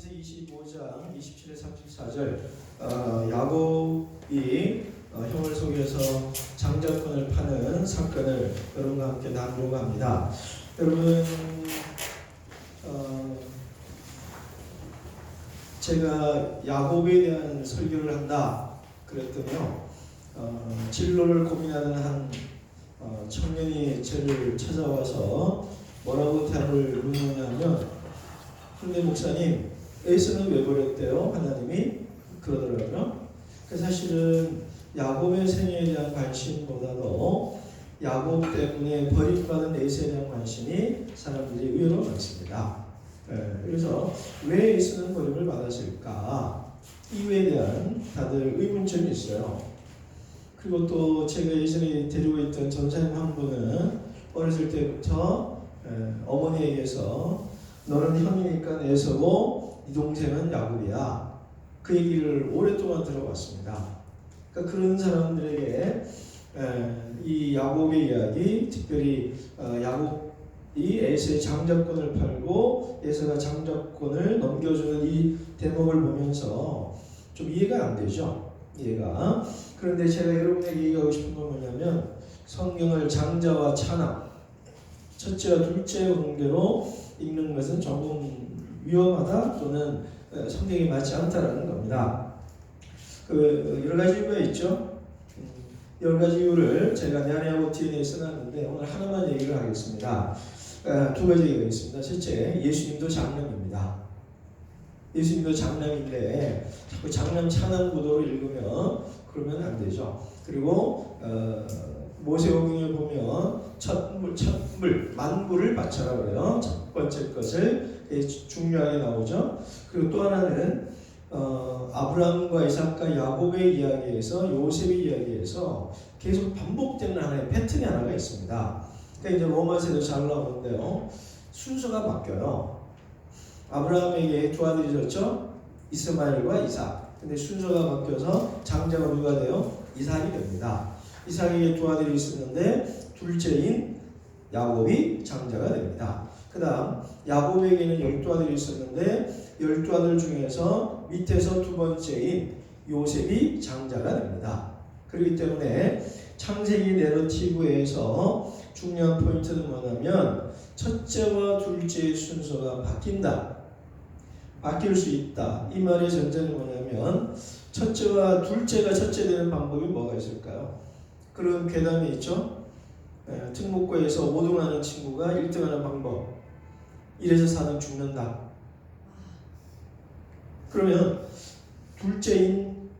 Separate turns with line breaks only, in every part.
창세기 25장 27절 34절 야곱이 형을 속여서 장자권을 파는 사건을 여러분과 함께 나누려고 합니다. 여러분 제가 야곱에 대한 설교를 한다 그랬더니요 진로를 고민하는 한 청년이 저를 찾아와서 뭐라고 대답을 묻느냐면, 근데 목사님 에서는 왜 버렸대요? 하나님이 그러더라고요. 사실은 야곱의 생애에 대한 관심보다도 야곱 때문에 버림받은 에서에 대한 관심이 사람들이 의외로 많습니다. 그래서 왜 에서는 버림을 받았을까? 이유에 대한 다들 의문점이 있어요. 그리고 또 제가 예전에 데리고 있던 전사님 한 분은 어렸을 때부터 어머니에게서 너는 형이니까 에서고 네 동생은 야곱이야, 그 얘기를 오랫동안 들어봤습니다. 그러니까 그런 사람들에게 이 야곱의 이야기, 특별히 야곱이 에서의 장자권을 팔고 에서가 장자권을 넘겨주는 이 대목을 보면서 좀 이해가 안 되죠. 이해가. 그런데 제가 여러분에게 얘기하고 싶은 건 뭐냐면, 성경을 장자와 차남, 첫째와 둘째의 관계로 읽는 것은 조금 위험하다 또는 성경에 맞지 않다라는 겁니다. 여러 가지 이유가 있죠. 여러 가지 이유를 제가 내 안에 하고 뒤에 써놨는데 오늘 하나만 얘기를 하겠습니다. 두 가지 얘기가 있습니다. 첫째, 예수님도 장남입니다. 예수님도 장남인데 자꾸 장남 차남 구도를 읽으면 그러면 안 되죠. 그리고 모세오경을 보면 첫물 만물을 바쳐라 그래요. 첫 번째 것을 중요하게 나오죠. 그리고 또 하나는 아브라함과 이삭과 야곱의 이야기에서, 요셉의 이야기에서 계속 반복되는 하나의 패턴이 하나가 있습니다. 그러니까 이제 로마서에도 잘 나오는데요, 순서가 바뀌어요. 아브라함에게 두 아들이 졌죠. 이스마엘과 이삭. 근데 순서가 바뀌어서 장자가 누가 돼요? 이삭이 됩니다. 이삭에게 두 아들이 있었는데 둘째인 야곱이 장자가 됩니다. 그 다음 야곱에게는 12아들이 있었는데 12아들 중에서 밑에서 두 번째인 요셉이 장자가 됩니다. 그렇기 때문에 창세기 내러티브에서 중요한 포인트는 뭐냐면, 첫째와 둘째의 순서가 바뀐다, 바뀔 수 있다. 이 말의 전제는 뭐냐면, 첫째와 둘째가 첫째 되는 방법이 뭐가 있을까요? 그런 괴담이 있죠. 특목고에서 5등 하는 친구가 1등 하는 방법, 1에서 4등 죽는다. 그러면 둘째인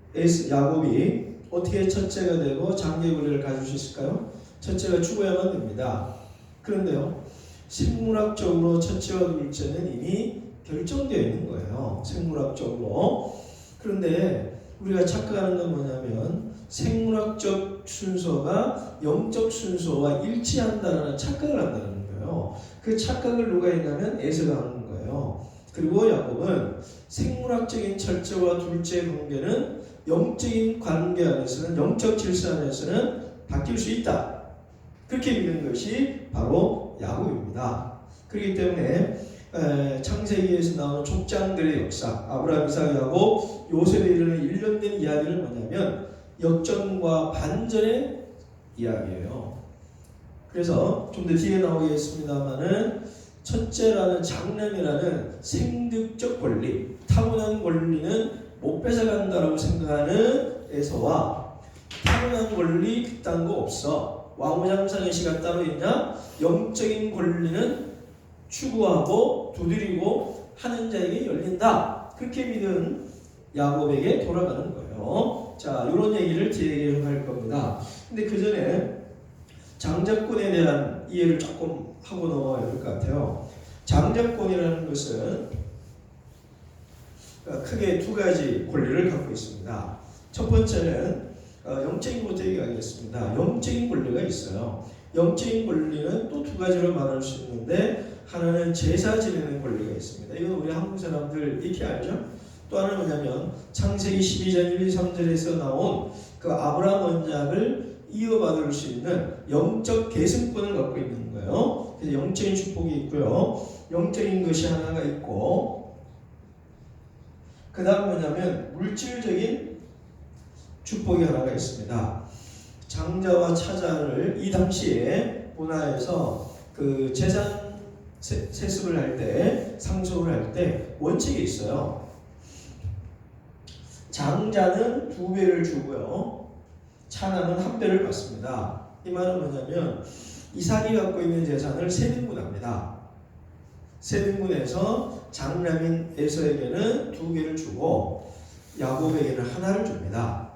야곱이 어떻게 첫째가 되고 장자의 권리를 가질 수 있을까요? 첫째가 죽어야만 됩니다. 그런데요, 생물학적으로 첫째와 둘째는 이미 결정되어 있는 거예요. 생물학적으로. 그런데 우리가 착각하는 건 뭐냐면, 생물학적 순서가 영적 순서와 일치한다는 착각을 한다는 거예요. 그 착각을 누가 했냐면 에서가 하는 거예요. 그리고 야곱은 생물학적인 첫째와 둘째의 관계는 영적인 관계 안에서는, 영적 질서 안에서는 바뀔 수 있다, 그렇게 믿는 것이 바로 야곱입니다. 그렇기 때문에 창세기에서 나오는 족장들의 역사, 아브라함, 이삭, 야곱, 요셉에 이르는 일련된 이야기를 뭐냐면 역전과 반전의 이야기예요. 그래서 좀 더 뒤에 나오겠습니다만은, 첫째라는 장남이라는 생득적 권리, 타고난 권리는 못 뺏어간다라고 생각하는 에서와, 타고난 권리 그딴 거 없어, 왕후장상의 시가 따로 있냐, 영적인 권리는 추구하고 두드리고 하는 자에게 열린다, 그렇게 믿은 야곱에게 돌아가는 거예요. 자, 이런 얘기를 뒤에 계속 할 겁니다. 근데 그 전에 장자권에 대한 이해를 조금 하고 넘어가야 될 것 같아요. 장자권이라는 것은 크게 두 가지 권리를 갖고 있습니다. 첫 번째는 영적인 것부터 얘기하겠습니다. 영적인 권리가 있어요. 영적인 권리는 또 두 가지로 말할 수 있는데, 하나는 제사 지내는 권리가 있습니다. 이건 우리 한국 사람들 익히 알죠? 또 하나는 뭐냐면 창세기 12장 1, 2, 3절에서 나온 그 아브라함 언약을 이어받을 수 있는 영적 계승권을 갖고 있는 거예요. 그래서 영적인 축복이 있고요, 영적인 것이 하나가 있고, 그 다음 뭐냐면 물질적인 축복이 하나가 있습니다. 장자와 차자를 이 당시에 문화에서 그 재산 세습을 할 때, 상속을 할 때 원칙이 있어요. 장자는 2배를 주고요, 차남은 1배를 받습니다. 이 말은 뭐냐면 이삭이 갖고 있는 재산을 3등분합니다. 3등분해서 장남인 에서에게는 2개를 주고 야곱에게는 하나를 줍니다.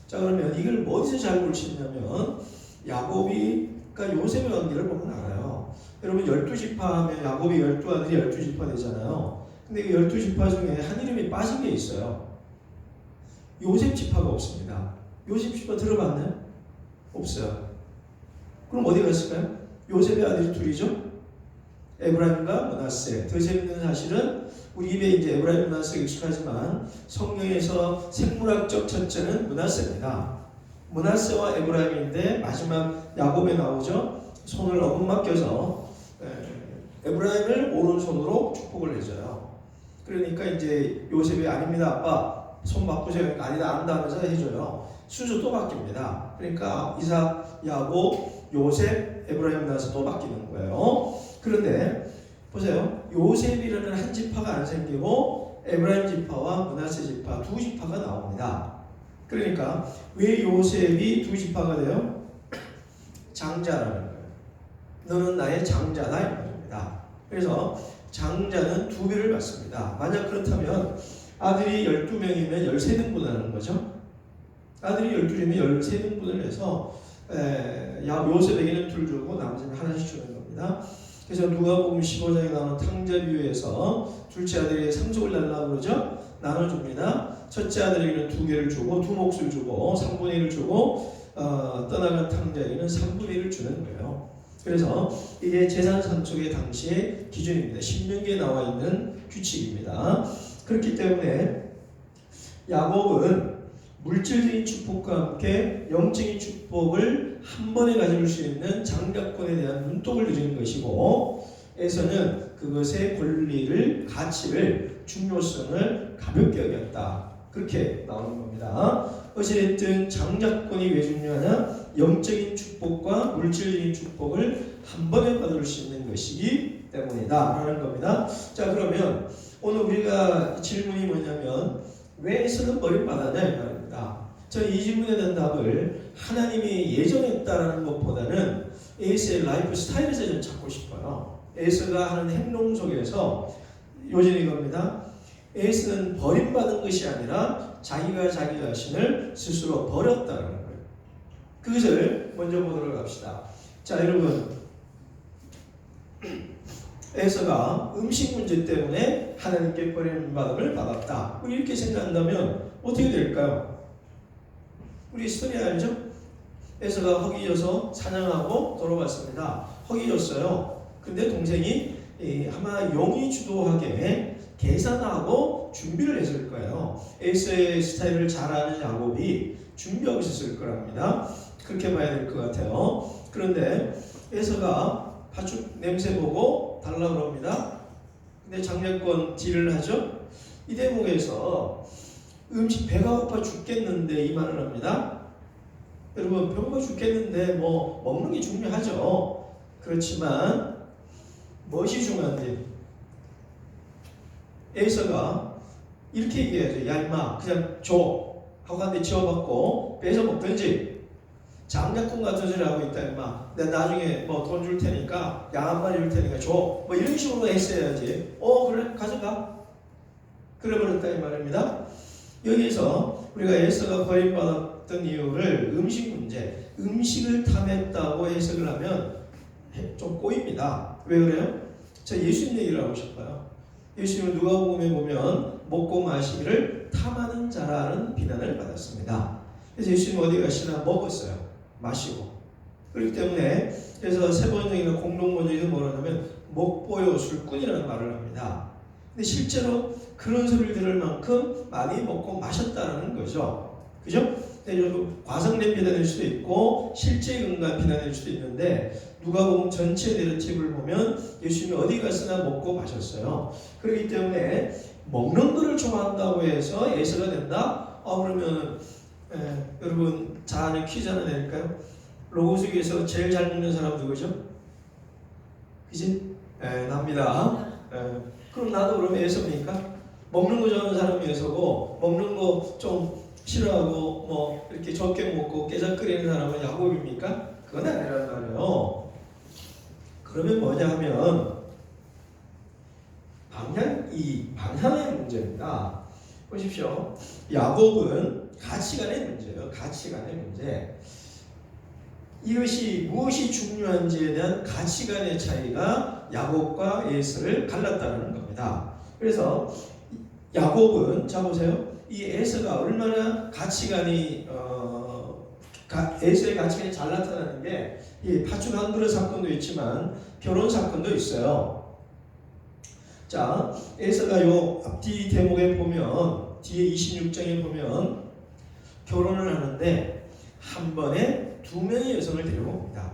자, 그러면 이걸 어디서 잘 볼 수 있냐면 야곱이가 요셉의 관계를 보면 알아요. 여러분 12지파 하면 야곱이 12아들이 12지파 되잖아요. 근데 그 12지파 중에 한 이름이 빠진 게 있어요. 요셉 지파가 없습니다. 요셉 지파 들어봤나요? 없어요. 그럼 어디 갔을까요? 요셉의 아들이 둘이죠. 에브라임과 므낫세. 더 재밌는 사실은 우리 입에 이제 에브라임, 므낫세가 익숙하지만 성경에서 생물학적 첫째는 므낫세입니다. 므낫세와 에브라임인데 마지막 야곱에 나오죠. 손을 어긋 껴서 에브라임을 오른손으로 축복을 해줘요. 그러니까 이제 요셉이 아닙니다 아빠 손 바꾸세요. 아니다 안다 하면서 해줘요. 순서 또 바뀝니다. 그러니까 이삭, 야곱, 요셉, 에브라임 나서 또 바뀌는 거예요. 그런데 보세요. 요셉이라는 한 지파가 안 생기고 에브라임 지파와 므낫세 지파 2지파가 나옵니다. 그러니까 왜 요셉이 2지파가 돼요? 장자라는 거예요. 너는 나의 장자다 이 말입니다. 그래서 장자는 2배를 받습니다. 만약 그렇다면 아들이 12명이면 13등분 하는 거죠. 아들이 12명이면 13등분을 해서 요셉에게는 2 주고 나머지는 하나씩 주는 겁니다. 그래서 누가복음 15장에 나오는 탕자 비유에서 둘째 아들에게 상속을 달라고 그러죠. 나눠줍니다. 첫째 아들에게는 2개를 주고 2 몫을 주고 3분의 1을 주고 떠나간 탕자에게는 3분의 1을 주는 거예요. 그래서 이게 재산 상속의 당시의 기준입니다. 신명기에 나와 있는 규칙입니다. 그렇기 때문에 야곱은 물질적인 축복과 함께 영적인 축복을 한 번에 가질 수 있는 장자권에 대한 눈독을 들이는 것이고, 에서는 그것의 권리를, 가치를, 중요성을 가볍게 여겼다. 그렇게 나오는 겁니다. 어찌됐든 장자권이 왜 중요하냐? 영적인 축복과 물질적인 축복을 한 번에 받을 수 있는 것이기 때문이다 라는 겁니다. 자, 그러면 오늘 우리가 질문이 뭐냐면 왜 에서는 버림받았냐 이 말입니다. 저는 이 질문에 대한 답을 하나님이 예정했다라는 것보다는 에서의 라이프 스타일에서 좀 찾고 싶어요. 에서가 하는 행동 속에서 요즘 이겁니다. 에서는 버림받은 것이 아니라 자기가 자기 자신을 스스로 버렸다는 거예요. 그것을 먼저 보도록 합시다. 자, 여러분, 에서가 음식 문제 때문에 하나님께 버림받음을 받았다. 우리 이렇게 생각한다면 어떻게 될까요? 우리 스토리 알죠? 에서가 허기져서 사냥하고 돌아왔습니다. 허기졌어요. 근데 동생이 아마 용이 주도하게 계산하고 준비를 했을 거예요. 에서의 스타일을 잘 아는 야곱이 준비하고 있었을 거랍니다. 그렇게 봐야 될 것 같아요. 그런데 에서가 파죽 냄새 보고 달라고 그럽니다. 근데 장자권 딜을 하죠. 이 대목에서 음식 배가 고파 죽겠는데 이 말을 합니다. 여러분 배고파 죽겠는데 뭐 먹는 게 중요하죠. 그렇지만 무엇이 중요한데 에서가 이렇게 얘기해야죠. 야 임마 그냥 줘 하고 한대 지어받고 뺏어 먹든지 장자권 같은 소리 하고 있다 임마 내가 나중에 뭐 돈 줄 테니까 양 한 마리 줄 테니까 줘 뭐 이런 식으로 했어야지. 그래 가져가 그래 버렸다 이 말입니다. 여기서 우리가 에서가 버림받았던 이유를 음식 문제, 음식을 탐했다고 해석을 하면 좀 꼬입니다. 왜 그래요? 제가 예수님 얘기를 하고 싶어요. 예수님은 누가복음에 보면 먹고 마시기를 탐하는 자라는 비난을 받았습니다. 그래서 예수님 어디 가시나 먹었어요. 마시고. 그렇기 때문에 그래서 세번역이나 공동번역에서 뭐라 하냐면 먹보요 술꾼이라는 말을 합니다. 근데 실제로 그런 소리를 들을 만큼 많이 먹고 마셨다는 거죠. 그죠? 과장된 비난일 수도 있고 실제 근거한 비난일 수도 있는데 누가복음 전체 내러티브를 보면 예수님이 어디 갔으나 먹고 마셨어요. 그렇기 때문에 먹는 거를 좋아한다고 해서 에서가 된다? 그러면 여러분 잘 아는 퀴즈 하나 내릴까요? 로고 속에서 제일 잘 먹는 사람 누구죠? 그지? 납니다. 그럼 나도 그럼 에서입니까? 먹는 거 좋아하는 사람이 에서고 먹는 거 좀 싫어하고 뭐 이렇게 적게 먹고 깨작거리는 사람은 야곱입니까? 그건 아니란 말이에요. 그러면 뭐냐 하면 방향의 문제입니다. 보십시오. 야곱은 가치관의 문제예요. 가치관의 문제. 이것이 무엇이 중요한지에 대한 가치관의 차이가 야곱과 에서를 갈랐다는 겁니다. 그래서 야곱은 자 보세요. 이 에서가 얼마나 가치관이 에서의 가치관이 잘 나타나는 게 이 팥죽 한 그릇 사건도 있지만 결혼 사건도 있어요. 자, 에서가 요 앞뒤 대목에 보면 뒤에 26장에 보면 결혼을 하는데 한 번에 2명의 여성을 데려옵니다.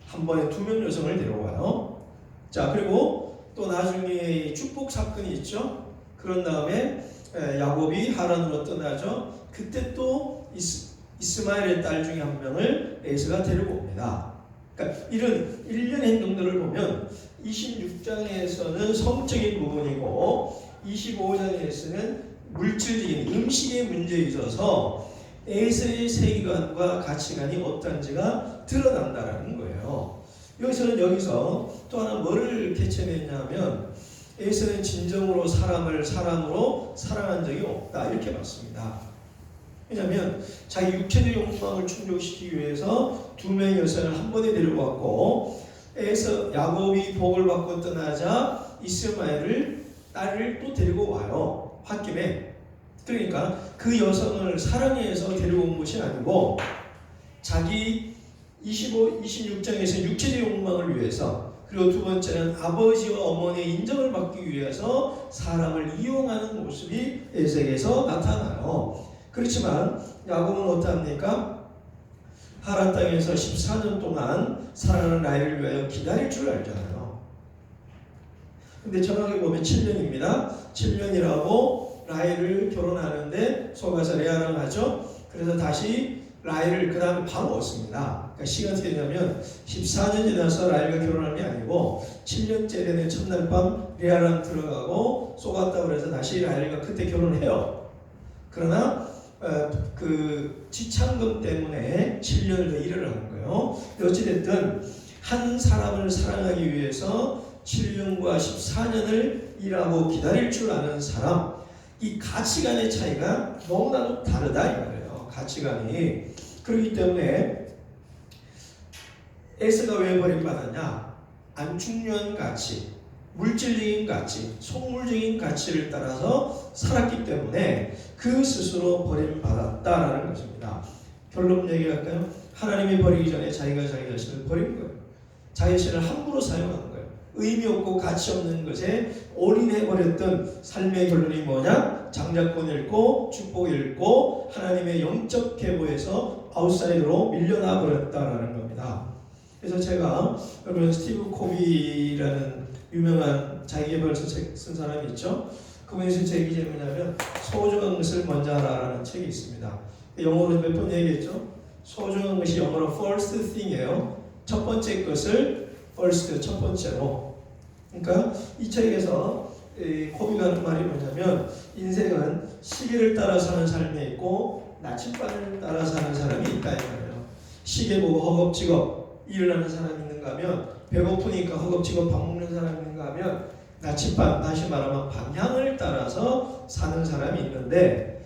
한 번에 2명 여성을 데려와요. 자, 그리고 또 나중에 축복 사건이 있죠. 그런 다음에 야곱이 하란으로 떠나죠. 그때 또 이스마엘의 딸 중에 한 명을 에서가 데리고 옵니다. 그러니까 이런 일련의 행동들을 보면 26장에서는 성적인 부분이고 25장에서는 물질적인 음식의 문제에 있어서 에서의 세계관과 가치관이 어떤지가 드러난다는 거예요. 여기서 또 하나 뭐를 캐치했냐면 에서는 진정으로 사람을 사람으로 사랑한 적이 없다 이렇게 봤습니다. 왜냐하면 자기 육체적 욕망을 충족시키기 위해서 2명의 여성을 한 번에 데려왔고 에서 야곱이 복을 받고 떠나자 이스마엘을 딸을 또 데리고 와요. 홧김에. 그러니까 그 여성을 사랑해서 데려온 것이 아니고 자기 26장에서 육체적 욕망을 위해서 그리고 두 번째는 아버지와 어머니의 인정을 받기 위해서 사람을 이용하는 모습이 에서에게서 나타나요. 그렇지만 야곱은 어떠합니까? 하란 땅에서 14년 동안 사랑하는 라헬을 위하여 기다릴 줄 알잖아요. 근데 정확히 보면 7년입니다. 7년이라고 라헬을 결혼하는데 속아서 레아랑 하죠. 그래서 다시 라헬을 그 다음에 바로 얻습니다. 그러니까 시간이 어떻게 되냐면 14년 지나서 라헬과 결혼한 게 아니고 7년째 되는 첫날 밤 레아랑 들어가고 쏘갔다고 그래서 다시 라헬과 그때 결혼해요. 그러나 그 지창금 때문에 7년을 더 일을 하는 거예요. 어찌됐든 한 사람을 사랑하기 위해서 7년과 14년을 일하고 기다릴 줄 아는 사람, 이 가치관의 차이가 너무나도 다르다 이 말이에요. 가치관이. 그렇기 때문에 에서가 왜 버림받았냐? 안 중요한 가치, 물질적인 가치, 속물적인 가치를 따라서 살았기 때문에 그 스스로 버림받았다라는 것입니다. 결론 얘기할까요? 하나님이 버리기 전에 자기가 자기 자신을 버린 거예요. 자기 자신을 함부로 사용하는 거예요. 의미 없고 가치 없는 것에 올인해버렸던 삶의 결론이 뭐냐? 장자권 잃고 축복 잃고 하나님의 영적 계보에서 아웃사이드로 밀려나 버렸다라는 겁니다. 그래서 제가 여러분 스티브 코비라는 유명한 자기계발서 책 쓴 사람이 있죠. 그분이 쓴 책이 뭐냐면 소중한 것을 먼저 하라라는 책이 있습니다. 영어로 몇 번 얘기했죠. 소중한 것이 영어로 first thing이에요. 첫 번째 것을 first, 첫 번째로. 그러니까 이 책에서 코비가 하는 말이 뭐냐면 인생은 시계를 따라 사는 삶이 있고 나침반을 따라 사는 사람이 있다 이 말이에요. 시계 보고 허겁지겁 일을 하는 사람이 있는가 하면 배고프니까 허겁지겁 밥 먹는 사람이 있는가 하면 나침반, 다시 말하면 방향을 따라서 사는 사람이 있는데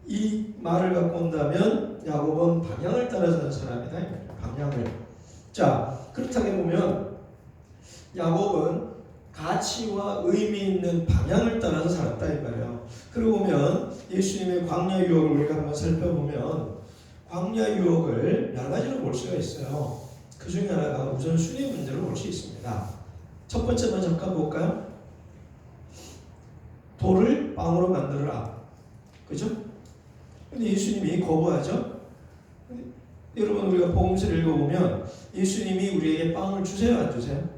이 말을 갖고 온다면 야곱은 방향을 따라 사는 사람이다. 방향을. 자, 그렇다고 보면 야곱은 가치와 의미 있는 방향을 따라서 살았다 이 말이에요. 그러고 보면 예수님의 광야 유혹을 우리가 한번 살펴보면 광야 유혹을 여러 가지로 볼 수가 있어요. 그 중에 하나가 우선순위 문제로 볼 수 있습니다. 첫 번째만 잠깐 볼까요? 돌을 빵으로 만들어라. 그죠? 근데 예수님이 거부하죠? 여러분 우리가 복음서를 읽어보면 예수님이 우리에게 빵을 주세요 안 주세요?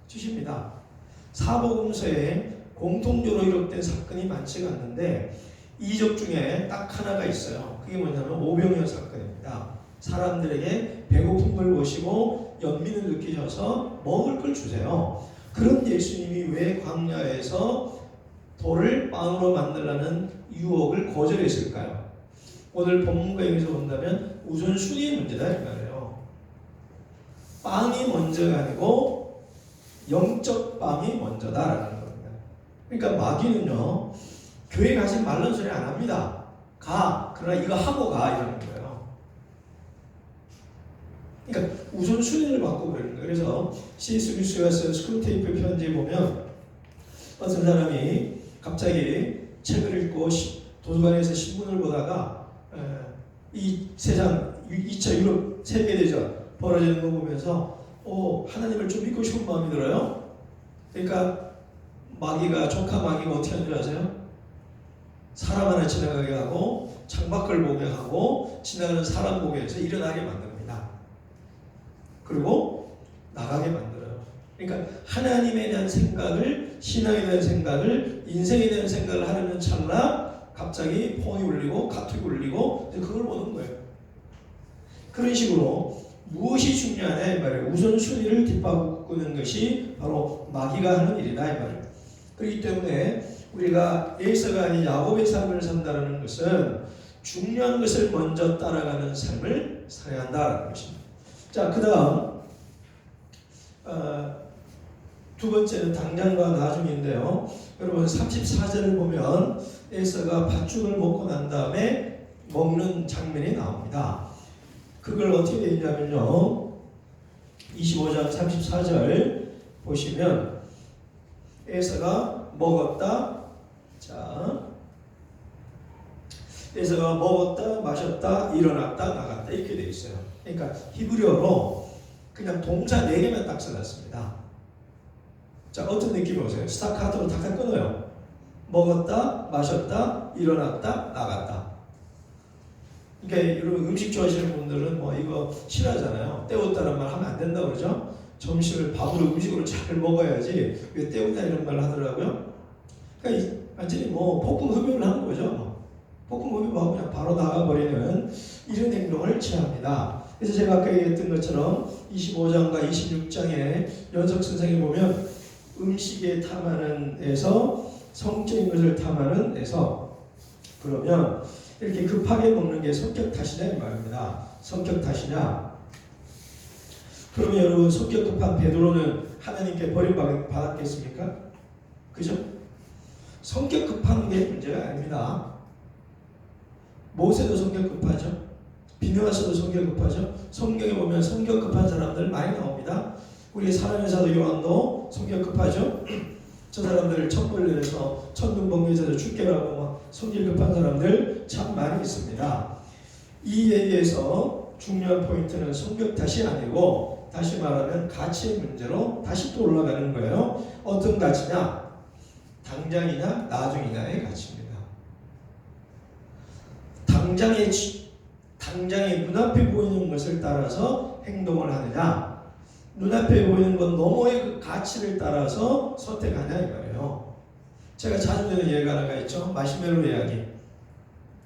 주십니다. 사복음서에 공통적으로 기록된 사건이 많지가 않는데 이적 중에 딱 하나가 있어요. 그게 뭐냐면 오병이어 사건입니다. 사람들에게 배고픔을 보시고 연민을 느끼셔서 먹을 걸 주세요. 그런 예수님이 왜 광야에서 돌을 빵으로 만들라는 유혹을 거절했을까요? 오늘 본문과 여기서 본다면 우선순위의 문제다 이 말이에요. 빵이 먼저가 아니고 영적 빵이 먼저다라는 겁니다. 그러니까 마귀는요, 교회 가지 말라는 소리 안 합니다. 가, 그러나 이거 하고 가 이러는 거예요. 그러니까 우선순위를 바꾸고 그러는 거예요. 그래서 C.S. 루이스가 쓴 스크루테이프 편지에 보면 어떤 사람이 갑자기 책을 읽고 도서관에서 신문을 보다가 이 세상 2차 유럽 세계대전 벌어지는 거 보면서 하나님을 좀 믿고 싶은 마음이 들어요. 그러니까 마귀가, 조카 마귀가 어떻게 하는 줄 아세요? 사람 하나 지나가게 하고 창밖을 보게 하고 지나가는 사람 보게 해서 일어나게 만듭니다. 그리고 나가게 만들어요. 그러니까 하나님에 대한 생각을, 신앙에 대한 생각을, 인생에 대한 생각을 하려는 찰나 갑자기 폰이 울리고 카톡이 울리고 그걸 보는 거예요. 그런 식으로 무엇이 중요하냐 이 말이에요. 우선순위를 뒷바꾸는 것이 바로 마귀가 하는 일이다 이 말이에요. 그렇기 때문에 우리가 에서가 아닌 야곱의 삶을 산다는 것은 중요한 것을 먼저 따라가는 삶을 살아야 한다는 것입니다. 자, 그 다음 두 번째는 당장과 나중인데요. 여러분 34절을 보면 에서가 팥죽을 먹고 난 다음에 먹는 장면이 나옵니다. 그걸 어떻게 되어 있냐면요. 25장 34절 보시면 에서가 먹었다. 자, 에서가 먹었다, 마셨다, 일어났다, 나갔다 이렇게 되어 있어요. 그러니까 히브리어로 그냥 동사 4개만 딱 써놨습니다. 자, 어떤 느낌이 오세요? 스타카토로 탁탁 끊어요. 먹었다, 마셨다, 일어났다, 나갔다. 그러니까 여러분 음식 좋아하시는 분들은 뭐 이거 싫어하잖아요. 때웠다는 말 하면 안 된다고 그러죠. 점심을 밥으로 음식으로 잘 먹어야지 왜 때운다 이런 말을 하더라고요. 그러니까 완전히 뭐 폭풍 흡입을 하는 거죠. 폭풍 흡입하고 그냥 바로 나가버리는 이런 행동을 취합니다. 그래서 제가 아까 얘기했던 것처럼 25장과 26장에 연석 선생이 보면 음식에 탐하는 데서 성적인 것을 탐하는 데서 그러면 이렇게 급하게 먹는 게 성격 탓이냐 이 말입니다. 성격 탓이냐? 그러면 여러분 성격 급한 베드로는 하나님께 버림받았겠습니까? 그죠? 성격 급한 게 문제가 아닙니다. 모세도 성격 급하죠. 비누아서도 성격 급하죠. 성경에 보면 성격 급한 사람들 많이 나옵니다. 우리 사랑의 사도 요한도 성격 급하죠. 저 사람들 천벌내서 천둥번개에서 죽게라고 막 성질 급한 사람들 참 많이 있습니다. 이 얘기에서 중요한 포인트는 성격 탓이 아니고 다시 말하면 가치의 문제로 다시 또 올라가는 거예요. 어떤 가치냐? 당장이냐 나중이냐의 가치입니다. 당장에 눈앞에 보이는 것을 따라서 행동을 하느냐, 눈앞에 보이는 것 너머의 그 가치를 따라서 선택하냐 이 말이에요. 제가 자주 드는 예가 하나가 있죠. 마시멜로 이야기.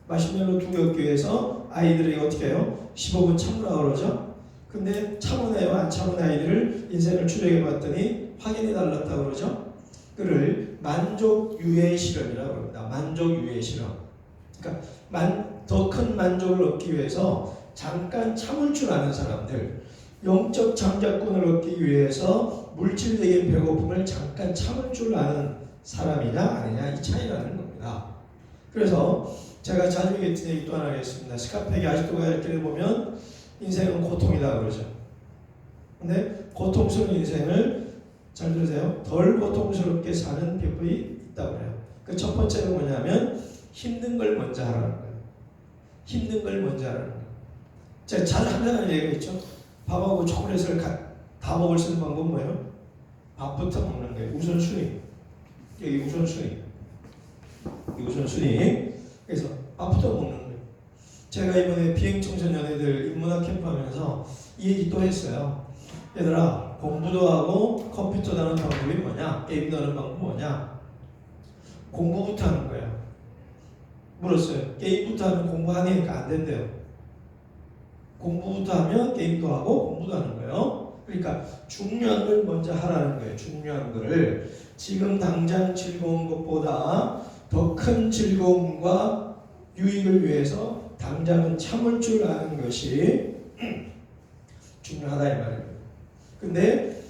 마시멜로 두교교에서 아이들에게 어떻게 해요? 15분 참으라 그러죠. 근데 참으네요 안 참은 아이들을 인생을 추적해 봤더니 확인해 달랐다고 그러죠. 그를 만족 유예 실험이라고 합니다. 만족 유예 실험. 그러니까 더 큰 만족을 얻기 위해서 잠깐 참을 줄 아는 사람들, 영적 장자권을 얻기 위해서 물질적인 배고픔을 잠깐 참을 줄 아는 사람이냐 아니냐 이 차이라는 겁니다. 그래서 제가 자주 얘기했던 얘기 또 하나 하겠습니다. 스카펙이 아직도 가르치를 보면 인생은 고통이다 그러죠. 근데 고통스러운 인생을 잘 들으세요. 덜 고통스럽게 사는 비법이 있다고 해요. 그 첫 번째는 뭐냐면 힘든 걸 먼저 하라는 거예요. 힘든 걸 먼저 하라는 거예요. 제가 잘 한다는 얘기가 있죠. 밥하고 초콜릿을 다 먹을 수 있는 방법은 뭐예요? 밥부터 먹는 거예요. 우선순위. 여기 우선순위. 우선순위. 그래서 밥부터 먹는 거예요. 제가 이번에 비행청소년애들 인문학 캠프 하면서 이 얘기 또 했어요. 얘들아 공부도 하고 컴퓨터도 하는 방법이 뭐냐? 게임도 하는 방법이 뭐냐? 공부부터 하는 거예요. 물었어요. 게임부터 하면 공부 안 하니까 안 된대요. 공부부터 하면 게임도 하고 공부도 하는 거예요. 그러니까 중요한 걸 먼저 하라는 거예요. 중요한 거를. 지금 당장 즐거운 것보다 더 큰 즐거움과 유익을 위해서 당장은 참을 줄 아는 것이 중요하다 이 말이에요. 근데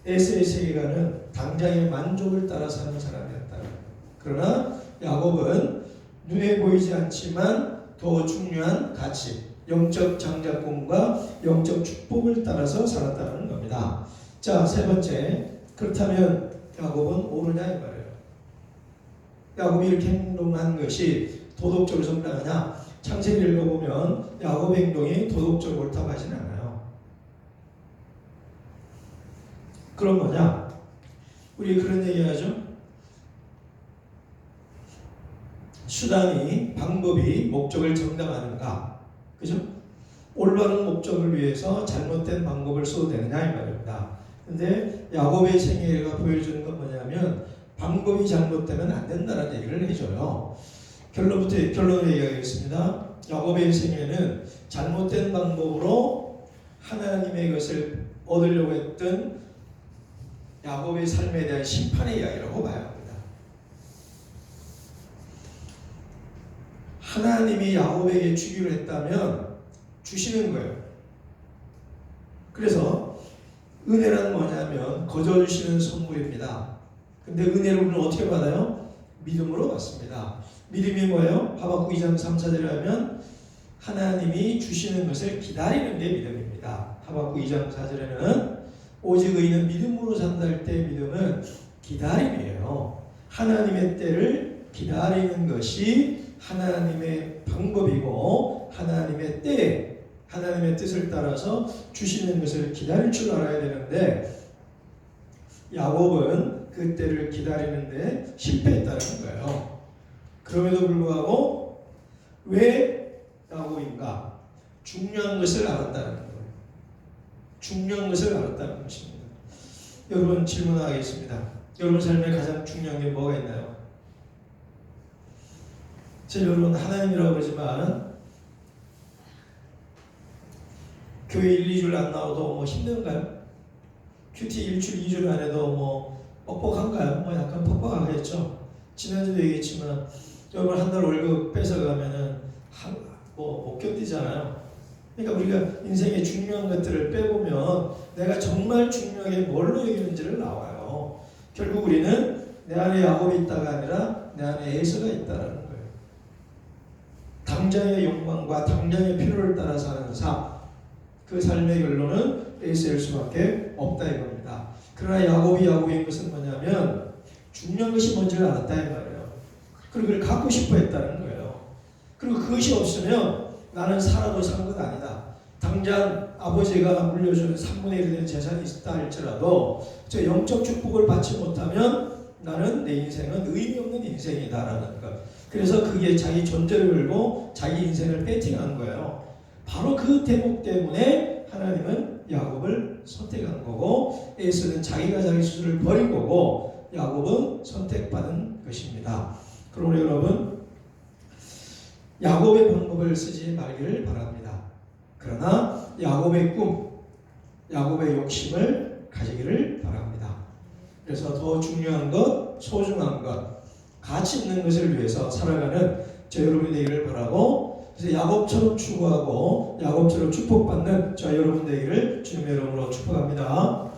에서의 세계관은 당장의 만족을 따라 사는 사람이었다. 그러나 야곱은 눈에 보이지 않지만 더 중요한 가치, 영적 장자권과 영적 축복을 따라서 살았다는 겁니다. 자, 세 번째. 그렇다면 야곱은 옳으냐 이 말이에요. 야곱이 이렇게 행동한 것이 도덕적으로 정당하냐? 창세기를 읽어보면 야곱의 행동이 도덕적으로 옳다고 하지는 않아요. 그럼 뭐냐? 우리 그런 얘기하죠. 수단이, 방법이 목적을 정당하는가? 그죠? 올바른 목적을 위해서 잘못된 방법을 써도 되느냐 이 말입니다. 근데 야곱의 생애가 보여주는 건 뭐냐면 방법이 잘못되면 안 된다는 얘기를 해줘요. 결론을 얘기하겠습니다. 야곱의 생애는 잘못된 방법으로 하나님의 것을 얻으려고 했던 야곱의 삶에 대한 심판의 이야기라고 봐야 합니다. 하나님이 야곱에게 주기로 했다면 주시는 거예요. 그래서 은혜란 뭐냐면 거저주시는 선물입니다. 근데 은혜를 우리는 어떻게 받아요? 믿음으로 받습니다. 믿음이 뭐예요? 하박국 2장 3, 4절에 하면 하나님이 주시는 것을 기다리는 게 믿음입니다. 하박국 2장 4절에는 오직 의인은 믿음으로 산다 할 때 믿음은 기다림이에요. 하나님의 때를 기다리는 것이 하나님의 방법이고 하나님의 때에 하나님의 뜻을 따라서 주시는 것을 기다릴 줄 알아야 되는데 야곱은 그 때를 기다리는데 실패했다는 거예요. 그럼에도 불구하고 왜 야곱인가? 중요한 것을 알았다는 거예요. 중요한 것을 알았다는 것입니다. 여러분 질문하겠습니다. 여러분 삶에 가장 중요한 게 뭐가 있나요? 제가 여러분 하나님이라고 그러지만 교회 1, 2주일 안 나와도 뭐 힘든가요? 큐티 1주일, 2주일 안 해도 뭐 뻑뻑한가요? 뭐 약간 뻑뻑하겠죠. 지난주도 얘기했지만 여러분 한 달 월급 뺏어가면은 못 견디잖아요. 그러니까 우리가 인생의 중요한 것들을 빼보면 내가 정말 중요하게 뭘로 이기는지를 나와요. 결국 우리는 내 안에 야곱이 있다가 아니라 내 안에 에서가 있다는 거예요. 당장의 욕망과 당장의 필요를 따라 사는 삶, 그 삶의 결론은 에서일 수밖에 없다 이겁니다. 그러나 야곱인 것은 뭐냐면 중요한 것이 뭔지를 알았다 이 말이에요. 그리고 그걸 갖고 싶어 했다는 거예요. 그리고 그것이 없으면 나는 살아도 산 것 아니다. 당장 아버지가 물려주는 3분의 1이 되는 재산이 있다 할지라도 저 영적 축복을 받지 못하면 나는 내 인생은 의미 없는 인생이다라는 것. 그래서 그게 자기 존재를 걸고 자기 인생을 배팅한 거예요. 바로 그 대목 때문에 하나님은 야곱을 선택한 거고 에서는 자기가 자기 스스로를 버린 거고 야곱은 선택받은 것입니다. 그러므로 여러분 야곱의 방법을 쓰지 말기를 바랍니다. 그러나 야곱의 꿈, 야곱의 욕심을 가지기를 바랍니다. 그래서 더 중요한 것, 소중한 것, 가치 있는 것을 위해서 살아가는 저 여러분이 되기를 바라고 그래서 야곱처럼 추구하고 야곱처럼 축복받는 저 여러분 되기를 주님의 이름으로 축복합니다.